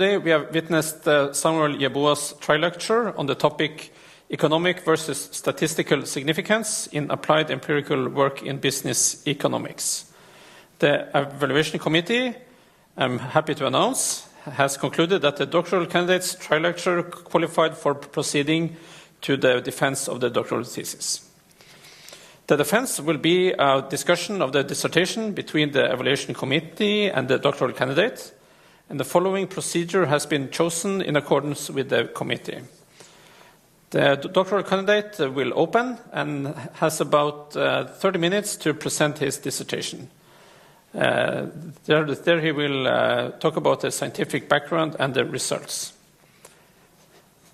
Today we have witnessed Samuel Yeboah's tri-lecture on the topic Economic versus Statistical Significance in Applied Empirical Work in Business Economics. The evaluation committee, I'm happy to announce, has concluded that the doctoral candidate's tri-lecture qualified for proceeding to the defense of the doctoral thesis. The defense will be a discussion of the dissertation between the evaluation committee and the doctoral candidate, and the following procedure has been chosen in accordance with the committee. The doctoral candidate will open and has about 30 minutes to present his dissertation. There he will talk about the scientific background and the results.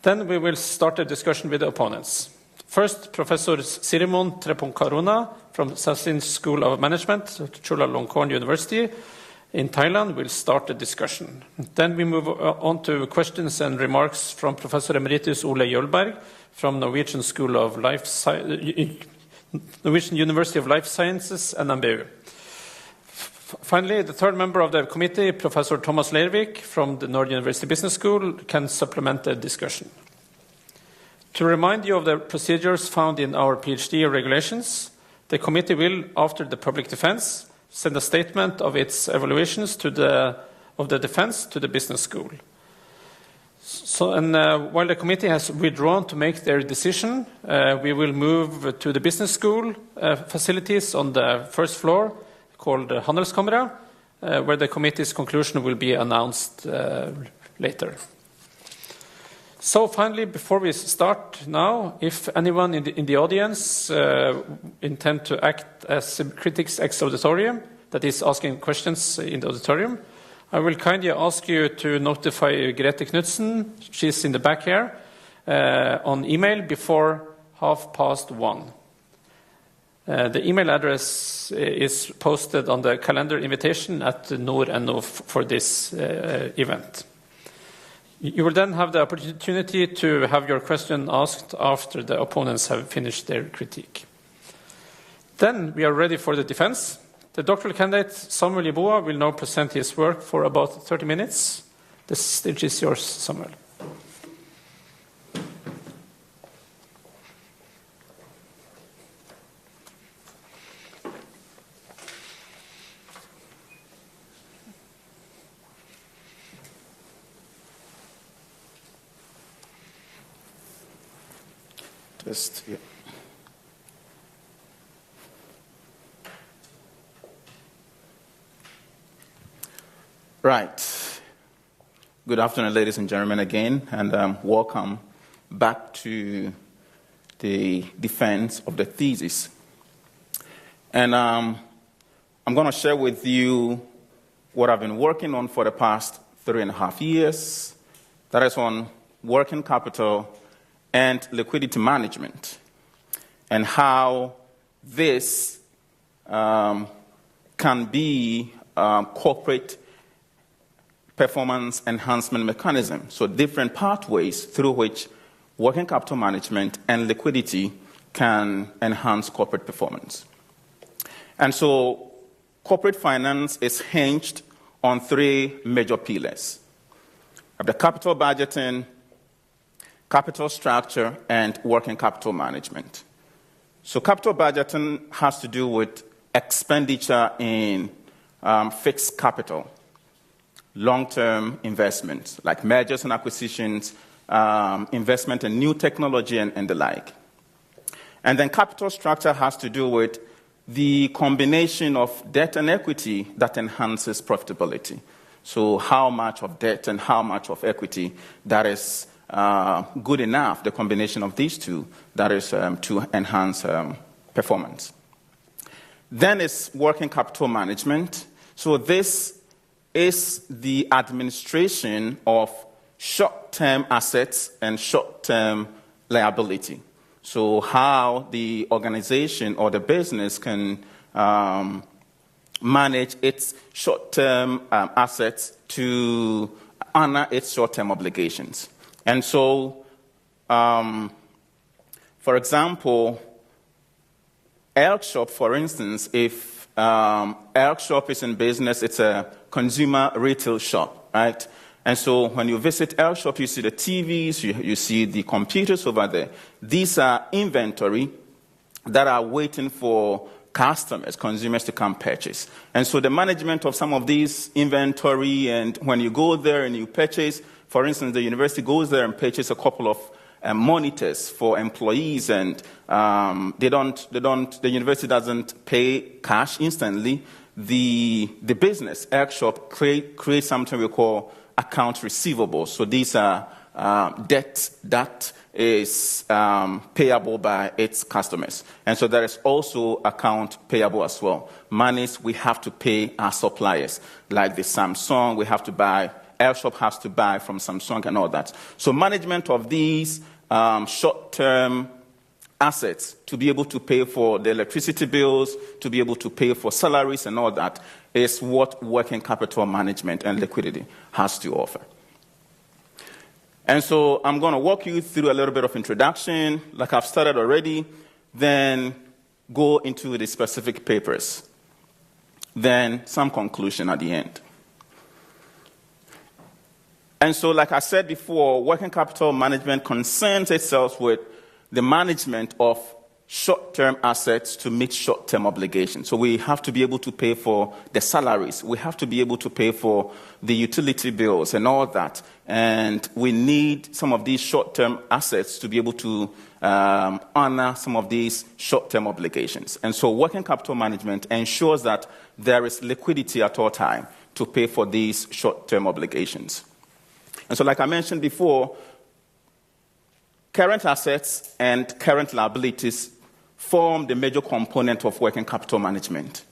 Then we will start a discussion with the opponents. First, Professor Sirimon Trepongkaruna from Sassin School of Management, Chulalongkorn University in Thailand, will start the discussion. Then we move on to questions and remarks from Professor Emeritus Ole Jølberg from Norwegian University of Life Sciences and NMBU. Finally, the third member of the committee, Professor Thomas Leirvik from the Nord University Business School, can supplement the discussion. To remind you of the procedures found in our PhD regulations, the committee will, after the public defense, send a statement of its evaluations of the defense to the business school. While the committee has withdrawn to make their decision, we will move to the business school facilities on the first floor, called Handelskammeret, where the committee's conclusion will be announced later. So finally, before we start now, if anyone in the audience intend to act as critics ex auditorium, that is asking questions in the auditorium, I will kindly ask you to notify Grete Knudsen, she's in the back here, on email before 1:30. The email address is posted on the calendar invitation at nord.no for this event. You will then have the opportunity to have your question asked after the opponents have finished their critique. Then we are ready for the defense. The doctoral candidate, Samuel Yeboah, will now present his work for about 30 minutes. The stage is yours, Samuel. Yeah. Right. Good afternoon, ladies and gentlemen, again, and welcome back to the defense of the thesis. And I'm going to share with you what I've been working on for the past 3.5 years. That is on working capital and liquidity management, and how this can be corporate performance enhancement mechanism. So different pathways through which working capital management and liquidity can enhance corporate performance. And so corporate finance is hinged on 3 major pillars: of the capital budgeting, capital structure, and working capital management. So capital budgeting has to do with expenditure in fixed capital, long-term investments, like mergers and acquisitions, investment in new technology, and the like. And then capital structure has to do with the combination of debt and equity that enhances profitability. So how much of debt and how much of equity that is good enough, the combination of these two, that is to enhance performance. Then it's working capital management. So this is the administration of short-term assets and short-term liability. So how the organization or the business can manage its short-term assets to honor its short-term obligations. And so, for example, Elkshop, for instance, if Elkshop is in business, it's a consumer retail shop, right? And so when you visit L Shop, you see the TVs, you see the computers over there. These are inventory that are waiting for customers, consumers to come purchase. And so the management of some of these inventory, and when you go there and you purchase, for instance, the university goes there and purchases a couple of monitors for employees, and the university doesn't pay cash instantly. The business, L Shop, creates something we call account receivables. So these are debt that is payable by its customers. And so there is also account payable as well. Monies we have to pay our suppliers, like the Samsung, we have to buy, L Shop has to buy from Samsung and all that. So management of these short-term assets to be able to pay for the electricity bills, to be able to pay for salaries and all that, is what working capital management and liquidity has to offer. And so I'm going to walk you through a little bit of introduction, like I've started already, then go into the specific papers, then some conclusion at the end. And so, like I said before, working capital management concerns itself with the management of short-term assets to meet short-term obligations. So we have to be able to pay for the salaries. We have to be able to pay for the utility bills and all that. And we need some of these short-term assets to be able to honor some of these short-term obligations. And so working capital management ensures that there is liquidity at all time to pay for these short-term obligations. And so, like I mentioned before, current assets and current liabilities form the major component of working capital management.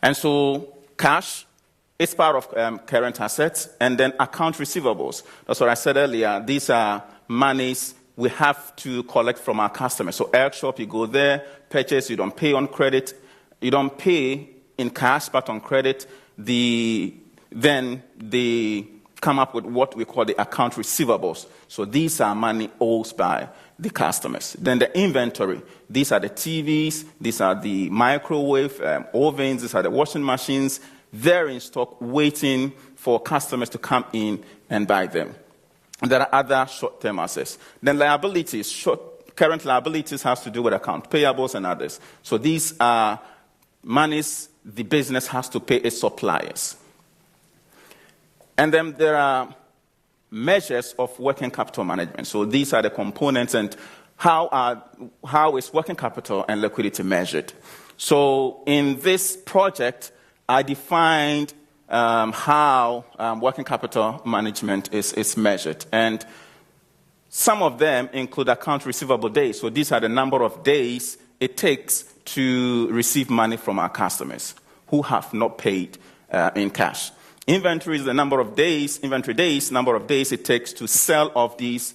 And so cash is part of current assets, and then account receivables. That's what I said earlier. These are monies we have to collect from our customers. So L Shop, you go there, purchase, you don't pay on credit. You don't pay in cash, but on credit. Then they come up with what we call the account receivables. So these are money owed by the customers. Then the inventory. These are the TVs. These are the microwave ovens. These are the washing machines. They're in stock waiting for customers to come in and buy them. And there are other short-term assets. Then liabilities. Current liabilities has to do with account payables and others. So these are monies the business has to pay its suppliers. And then there are measures of working capital management. So these are the components, and how is working capital and liquidity measured. So in this project, I defined how working capital management is measured. And some of them include account receivable days. So these are the number of days it takes to receive money from our customers who have not paid in cash. Inventory is the number of days it takes to sell off these